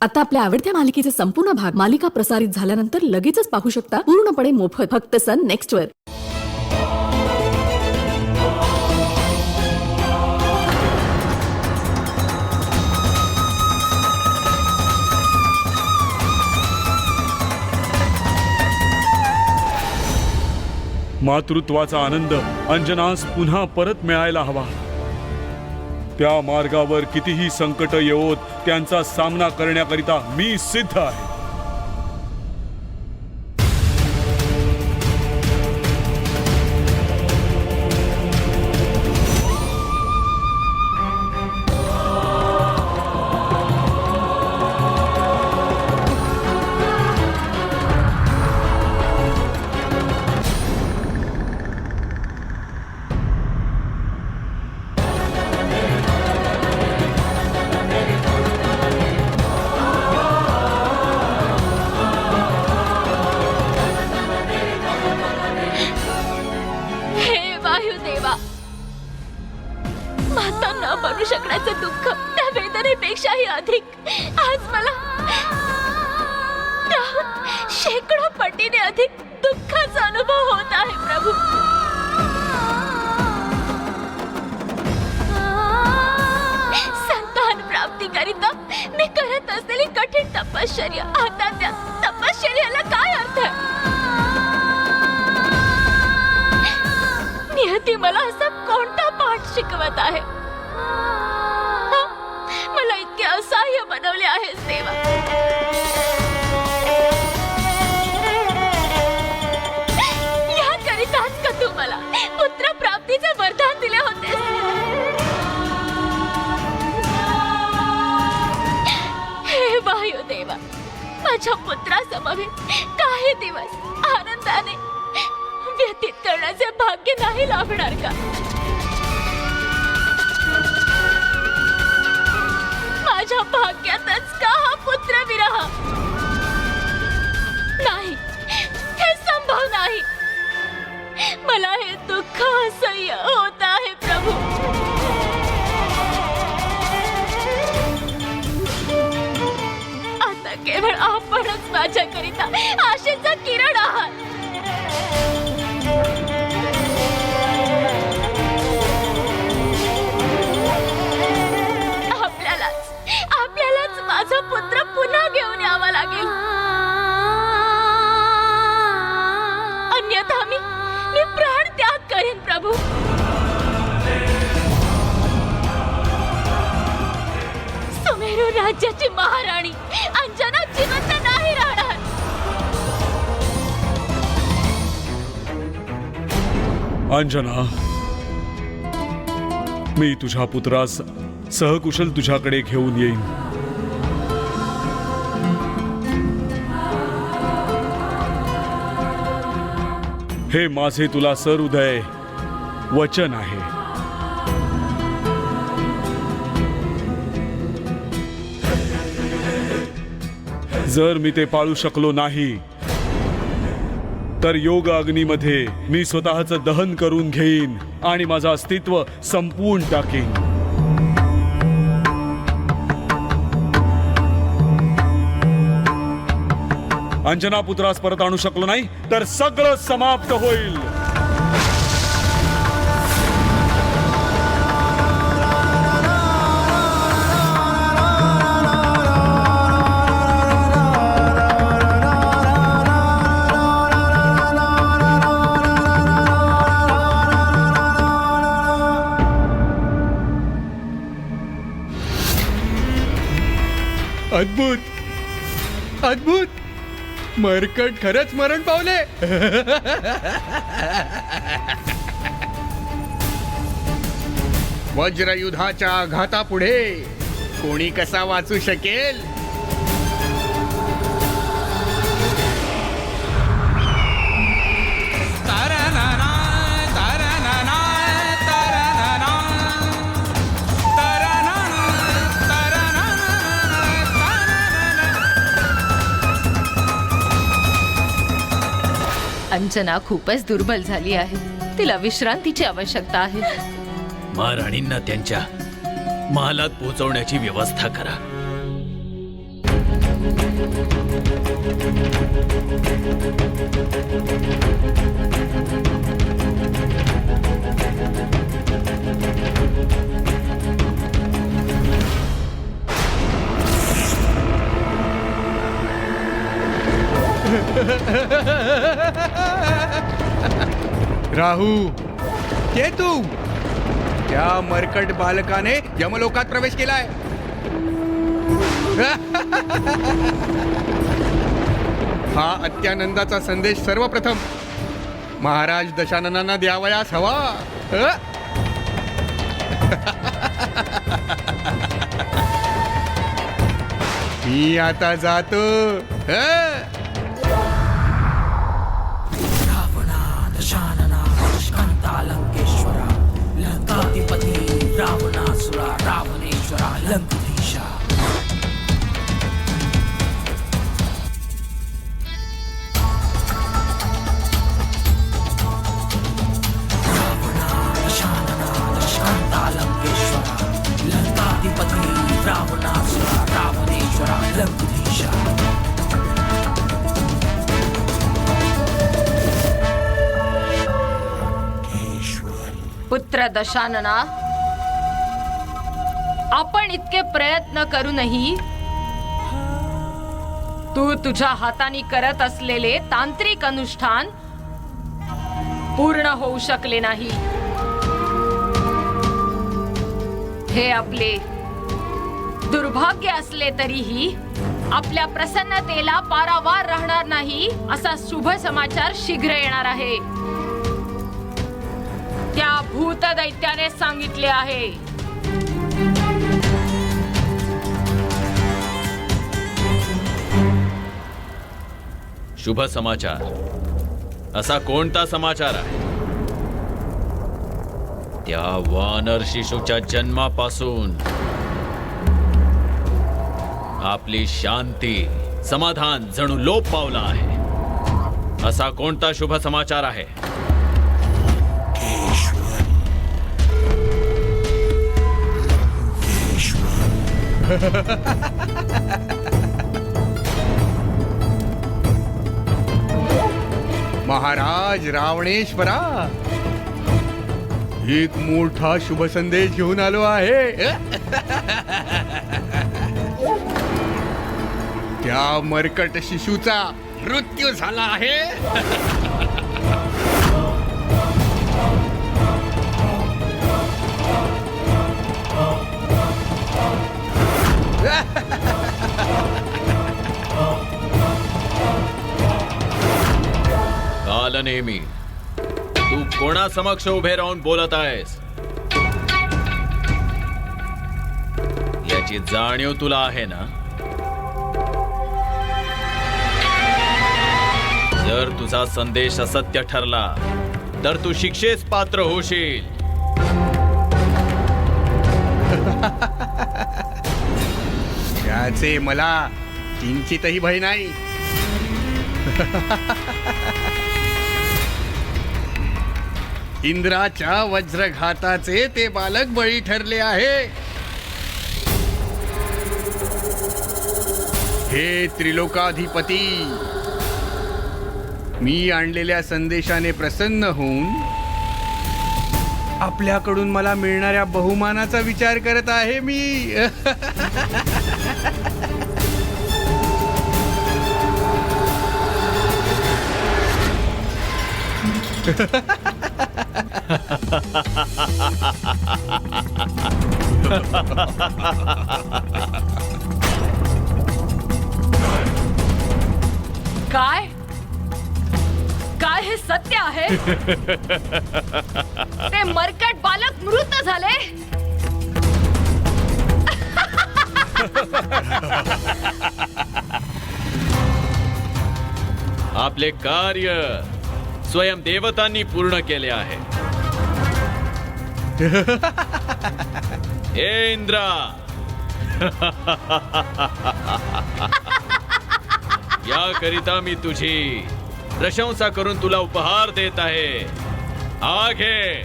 आता आपल्या आवडत्या मालिकेचे संपूर्ण भाग मालिका प्रसारित झाल्यानंतर लगेचच पाहू शकता पूर्णपणे मोफत फक्त सन नेक्स्ट वर। मातृत्वाचा आनंद अंजनास पुन्हा परत मिळायला हवा। त्या मार्गावर कितीही संकट येवोत त्यांचा सामना करण्याकरिता मी सिद्ध आहे। माता न बनू शकण्याचं दुःख त्या वेदनेपेक्षाही अधिक आज मला त्याहून शेकडो पटीने अधिक दुःखाचा अनुभव होत आहे प्रभू। संतान प्राप्तीकरिता मी करत असलेली कठीण तपश्चर्या, आता त्या तपश्चर्याला काय अर्थ आहे? नियती मला असा कोणता पाठ शिकवत आहे? मला इतके असहाय्य बनवले आहेस देवा। याकरिताच का तू मला पुत्र प्राप्तीचे वरदान दिले होते? हे वायुदेवा, माझ्या पुत्रासमवेत काही दिवस आनंदाने व्यतीत करण्याचे भाग्य नाही लाभणार का? माझ्या भाग्यातच का हा पुत्र विरह? नाही, हे संभव नाही। मला हे दुःख असह्य होत आहे प्रभू। आता केवळ आपणच माझ्याकरिता आशेचा किरण आहात। आपल्यालाच माझा पुत्र पुन्हा घेऊन यावा लागेल, अन्यथा मी प्राण त्याग करेन प्रभू। सुमेरू राज्याची महाराणी अंजना जिवंत नाही राहणार। अंजना, मी तुझ्या पुत्रास सहकुशल तुझ्याकडे घेऊन येईन। हे माझे तुला सहृदय वचन आहे। जर मी ते पाळू शकलो नाही तर योग अग्नीमध्ये मी स्वतःचं दहन करून घेईन आणि माझं अस्तित्व संपवून टाकीन। अंजना पुत्रास परत आणू शकलो नाही तर सगळं समाप्त होईल। अद्भुत, अद्भुत, मरकट खरंच मरण पावले। वज्रयुधाच्या आघातापुढे कोणी कसा वाचू शकेल? अंजना खूपच दुर्बल झाली आहे, तिला विश्रांतीची आवश्यकता आहे। महाराणींना त्यांच्या महालात पोहोचवण्याची व्यवस्था करा। राहू, केतू, त्या मरकट बालकाने यमलोकात प्रवेश केलाय. हा अत्यानंदाचा संदेश सर्वप्रथम महाराज दशाननांना द्यावयास हवा. मी आता जातो. रावणा दशानना दुष्कांता लंकेश्वरा लंकाधिपती रावणासुरा रावणेश्वरा लंकुधीशा. रावणा दशानना दुष्कांता लंकेश्वरा लंकाधिपती रावणासुरा रावणेश्वरा लंकुधीशा. पुत्र दशानना, आपण इतके प्रयत्न करूनही तू तुझ्या हाताने करत असलेले तांत्रिक अनुष्ठान पूर्ण होऊ शकले नाही. हे आपले दुर्भाग्य असले तरीही आपल्या प्रसन्नतेला पारावार राहणार नाही असा शुभ समाचार शीघ्र येणार आहे. त्या भूत दैत्याने सांगितले आहे. शुभ समाचार? असा कोणता समाचार आहे? त्या वानर शिशूच्या जन्मापासून आपली शांती समाधान जणू लोप पावला आहे. असा कोणता शुभ समाचार आहे? महाराज रावणेश्वरा, एक मोठा शुभ संदेश घेऊन आलो आहे. त्या मरकट शिशूचा मृत्यू झाला आहे. कालनेमी, तू कोणा समक्ष उभे राहून बोलत आहेस? याची जाणीव तुला आहे ना? जर तुझा संदेश असत्य ठरला तर तू शिक्षेस पात्र होशील. त्याचे मला किंचितही भय नाही. इंद्राच्या वज्रघाताचे ते बालक बळी ठरले आहे. हे त्रिलोकाधिपती, मी आणलेल्या संदेशाने प्रसन्न होऊन आपल्याकडून मला मिळणाऱ्या बहुमानाचा विचार करत आहे मी. काय काय हे सत्य आहे? ते मरकट बालक मृत झाले. आपले कार्य स्वयं देवतांनी पूर्ण केले आहे. हे इंद्रा, याकरिता मी तुझी प्रशंसा करून तुला उपहार देत आहे. हा घे.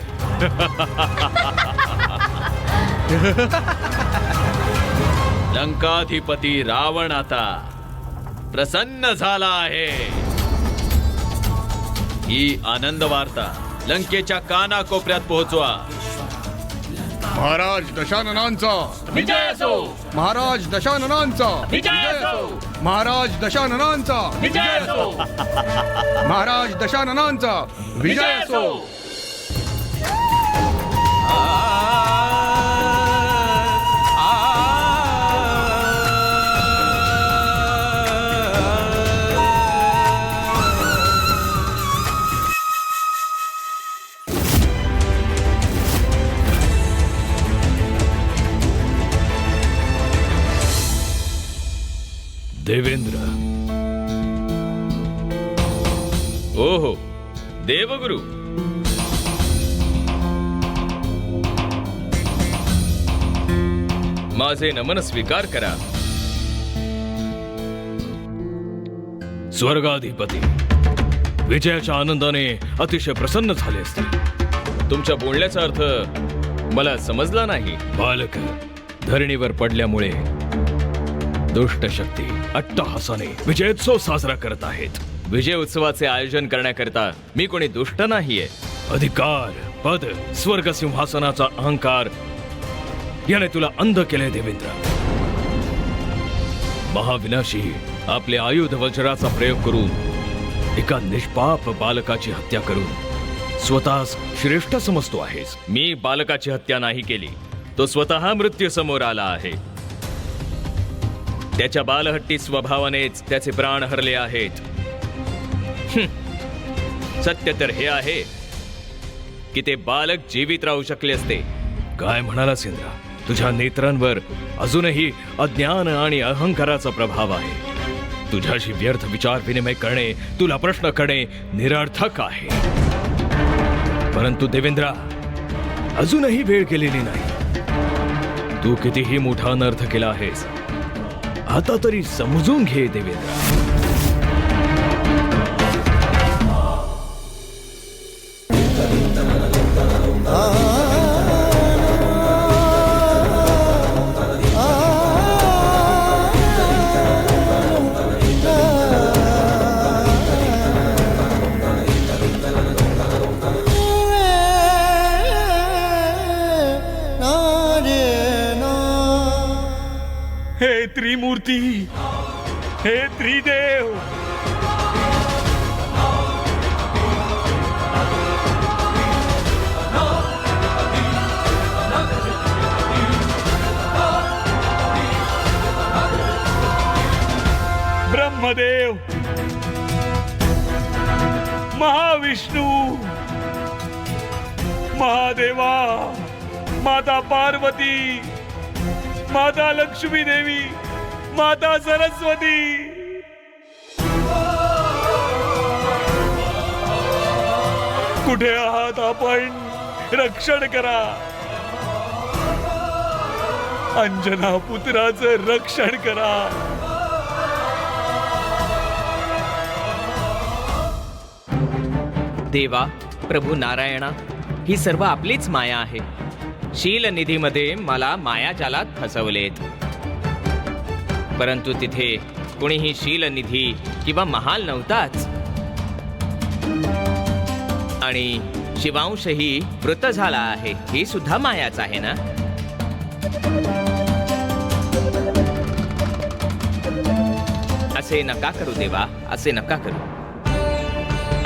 लंकाधिपती रावण आता प्रसन्न झाला आहे. ही आनंद वार्ता लंकेच्या कानाकोपऱ्यात पोहोचवा. महाराज दशाननांचा विजय असो. महाराज दशाननांचा विजय असो. महाराज दशाननांचा विजय असो. महाराज दशाननांचा विजय असो. देवेंद्र. ओहो, देवगुरु. माझे नमन स्वीकार करा. स्वर्गाधिपती, विजयाच्या आनंदाने अतिशय प्रसन्न झाले असतील. तुमच्या बोलण्याचा अर्थ मला समजला नाही. बालक धरणीवर पडल्यामुळे दुष्ट शक्ती अट्टहासाने विजयोत्सव साजरा करत आहेत. विजय उत्सवाचे आयोजन करण्याकरता मी कोणी दुष्ट नाहीये. अधिकार, पद, स्वर्ग सिंहासनाचा अहंकार याने तुला अंध केले देवेंद्र. महाविनाशी आपले आयुध वज्राचा प्रयोग करून एका निष्पाप बालकाची हत्या करून स्वतःच श्रेष्ठ समजतो आहेस. मी बालकाची हत्या नाही केली. तो स्वतः मृत्यू समोर आला आहे. त्याच्या बालहट्टी स्वभावानेच त्याचे प्राण हरले आहेत. सत्य तर हे आहे की ते बालक जीवित राहू शकले असते. काय म्हणाला इंद्रा, तुझ्या नेत्रांवर अजूनही अज्ञान आणि अहंकाराचा प्रभाव आहे. तुझ्याशी व्यर्थ विचार विनिमय करणे, तुला प्रश्न करणे निरर्थक आहे. परंतु देवेंद्रा, अजूनही वेळ गेलेली नाही. तू कितीही मोठा अनर्थ केला आहेस, आता तरी समजून घे देवेंद्र. हे त्रिमूर्ती, हे त्रिदेव, ब्रह्मदेव, महाविष्णू, महादेवा, माता पार्वती, माता लक्ष्मी देवी, माता सरस्वती, कुठे आहात आपण? रक्षण करा. अंजना पुत्राचं रक्षण करा. देवा, प्रभू नारायणा, ही सर्व आपलीच माया आहे. शीलनिधीमध्ये मला मायाजालात फसवलेत. परंतु तिथे कुणीही शीलनिधी किंवा महाल नव्हताच. आणि शिवांशही मृत झाला आहे, ही सुद्धा मायाच आहे ना. असे नका करू देवा, असे नका करू.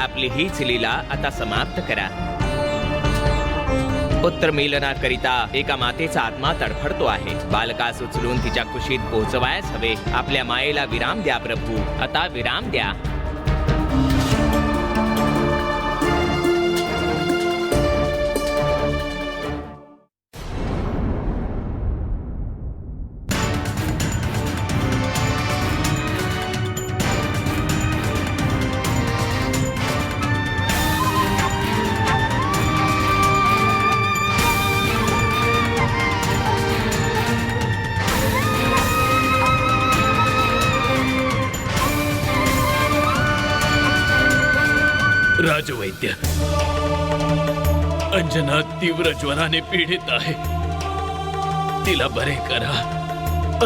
आपली हीच लीला आता समाप्त करा. पुत्र मिलनाकरिता एका मातेचा आत्मा तडफडतो आहे. बालकास उचलून तिच्या कुशीत पोहोचवायच हवे. आपल्या मायेला विराम द्या प्रभू, आता विराम द्या. राजवैद्य, अंजना तीव्र ज्वराने पीडित आहे. तिला बरे करा.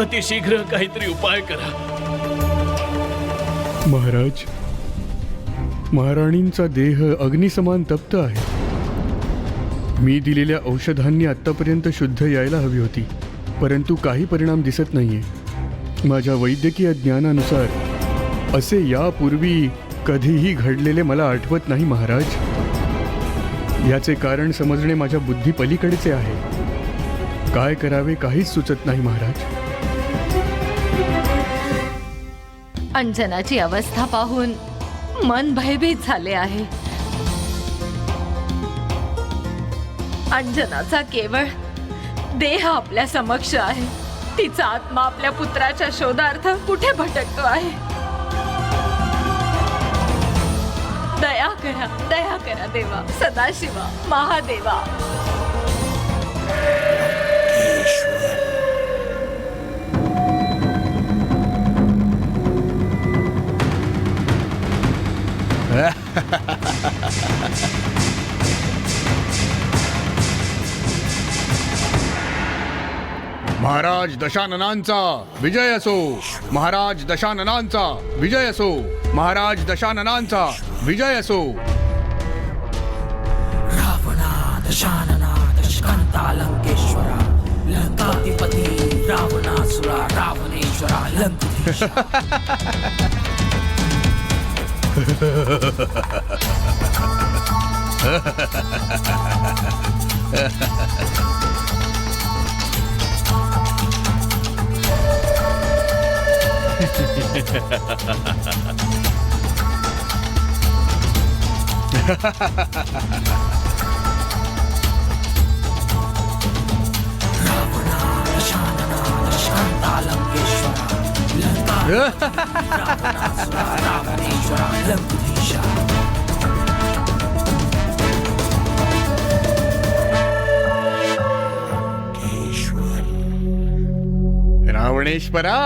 अतिशीघ्र काहीतरी उपाय करा. महाराज, महाराणींचा देह अग्निसमान तप्त आहे. मी दिलेल्या औषधांनी आत्तापर्यंत शुद्ध यायला हवी होती, परंतु काही परिणाम दिसत नाहीये. माझ्या वैद्यकीय ज्ञानानुसार असे यापूर्वी कधीही घडलेले मला आठवत नाही महाराज. याचे कारण समजणे माझ्या बुद्धी पलीकडेचे आहे. काय करावे काहीच सुचत नाही महाराज. अंजनाची अवस्था पाहून मन भयभीत झाले आहे. अंजनाचा केवळ देह आपल्या समक्ष आहे. तिचा आत्मा आपल्या पुत्राच्या शोधार्थ कुठे भटकतो आहे. दया करा देवा, सदाशिवा, महादेवा. महाराज दशाननांचा विजय असो. महाराज दशाननांचा विजय असो. महाराज दशाननांचा विजय असो. दशानना दशकंता लंकेश्वरा लंकाधिपती रावणासुरा रावणेश्वरा लंकुधीशा. रावणेश्वरा.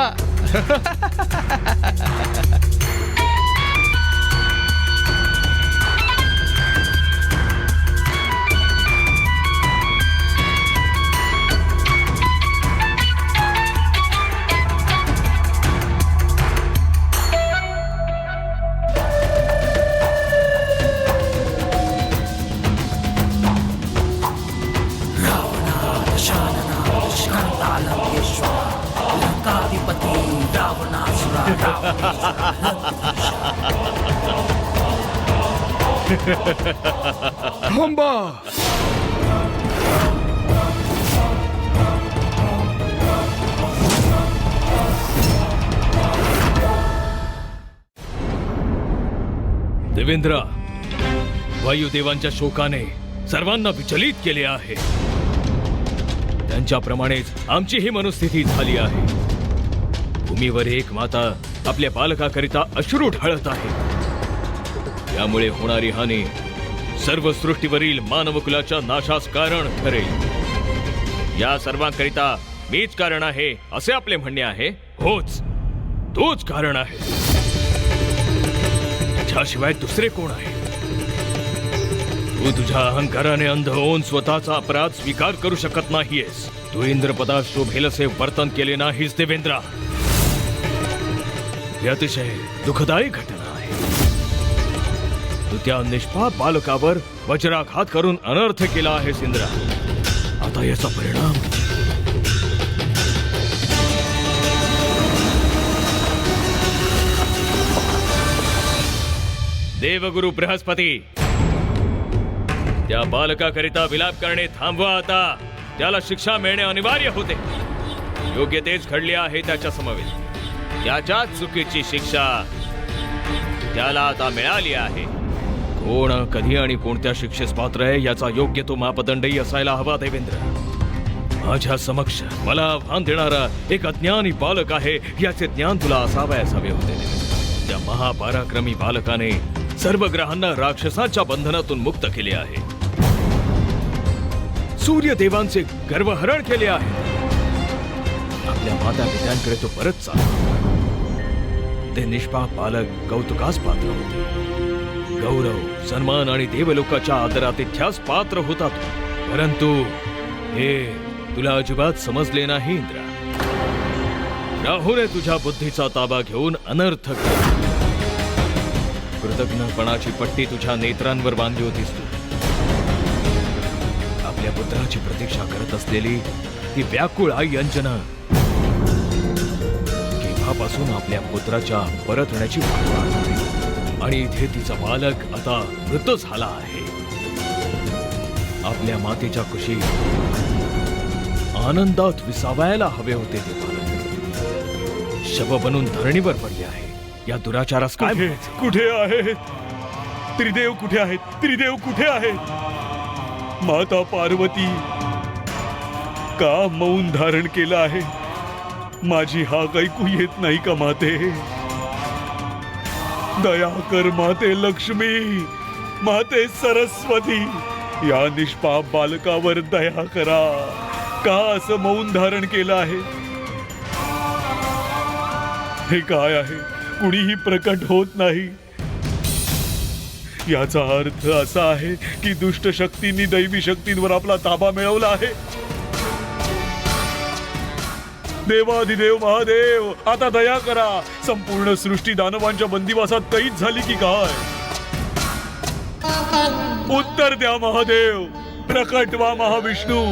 थांबा. देवेंद्र, वायुदेवांच्या शोकाने सर्वांना विचलित केले आहे. त्यांच्याप्रमाणेच आमची ही मनस्थिती झाली आहे. भूमीवर एक माता आपल्या बालकाकरिता अश्रू ढाळत आहे. यामुळे होणारी हानी सर्व सृष्टीवरील मानवकुलाच्या नाशास कारण ठरेल. या सर्वांकरिता मीच कारण आहे असे आपले म्हणणे आहे. होच, तोच कारण आहे. त्याशिवाय दुसरे कोण आहे? तू तुझ्या अहंकाराने अंध होऊन स्वतःचा अपराध स्वीकार करू शकत नाहीयेस. तू इंद्रपदात शोभेल असे वर्तन केले नाहीस देवेंद्र. ही अतिशय दुःखदायी घटना आहे. तू त्या निष्पाप बालकावर वज्राघात करून अनर्थ केला आहेस इंद्रा. आता याचा परिणाम देवगुरु बृहस्पती, त्या बालकाकरिता विलाप करणे थांबवा. आता त्याला शिक्षा मिळणे अनिवार्य होते. योग्य तेच घडले आहे त्याच्या समवेत. त्याच्याच चुकीची शिक्षा त्याला आता मिळाली आहे. कोण, कधी आणि कोणत्या शिक्षेस पात्र आहे याचा योग्य तो मापदंडही असायला हवा देवेंद्र. माझ्या समक्ष मला आव्हान देणारा एक अज्ञानी बालक आहे याचे ज्ञान तुला असावयास हवे होते. त्या महापराक्रमी बालकाने सर्व ग्रहांना राक्षसाच्या बंधनातून मुक्त केले आहे. सूर्यदेवांचे गर्वहरण केले आहे. आपल्या माता पित्यांकडे तो परत चालला. ते निष्पाप बालक कौतुकास पात्र होते. गौरव, सन्मान आणि देवलोकाच्या आदरातिथ्यास पात्र होता तो. परंतु हे तुला अजिबात समजले नाही इंद्रा. राहूने तुझ्या बुद्धीचा ताबा घेऊन अनर्थ केला. कृतज्ञपणाची पट्टी तुझ्या नेत्रांवर बांधली होतीस तू. आपल्या पुत्राची प्रतीक्षा करत असलेली ती व्याकुळ आई अंजना केव्हापासून आपल्या पुत्राच्या परतण्याची वाट पाहत होती. आणि इथे तिचा बालक आता मृत झाला आहे. आपल्या मातेच्या कुशीत आनंदात विसावायला हवे होते ते बालक शव बनून धरणीवर पडले आहे. या दुराचारास काय कुठे म्हणायचे? कुठे आहेत त्रिदेव? कुठे आहेत त्रिदेव? कुठे आहेत? माता पार्वती का मौन धारण केलं आहे? माझी हाक ऐकू येत नाही का माते? दया कर माते लक्ष्मी, माते सरस्वती, या निष्पाप बालकावर दया करा. का असं मौन धारण केलं आहे? हे काय आहे? कुणीही प्रकट होत नाही. याचा अर्थ असा आहे की दुष्ट शक्तींनी दैवी शक्तींवर आपला ताबा मिळवला आहे. देवाधिदेव महादेव, आता दया करा. संपूर्ण सृष्टी दानवांच्या बंदिवासात कैद झाली की काय? उत्तर द्या महादेव. प्रकट व्हा महाविष्णू.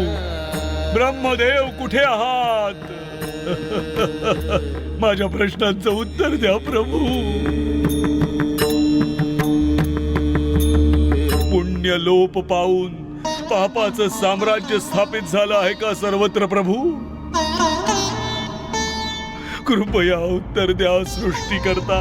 ब्रह्मदेव कुठे आहात? माझ्या प्रश्नांचं उत्तर द्या प्रभू. पुण्य लोप पाहून पापाचं साम्राज्य स्थापित झालं आहे का सर्वत्र प्रभू? कृपया उत्तर द्या सृष्टीकर्ता.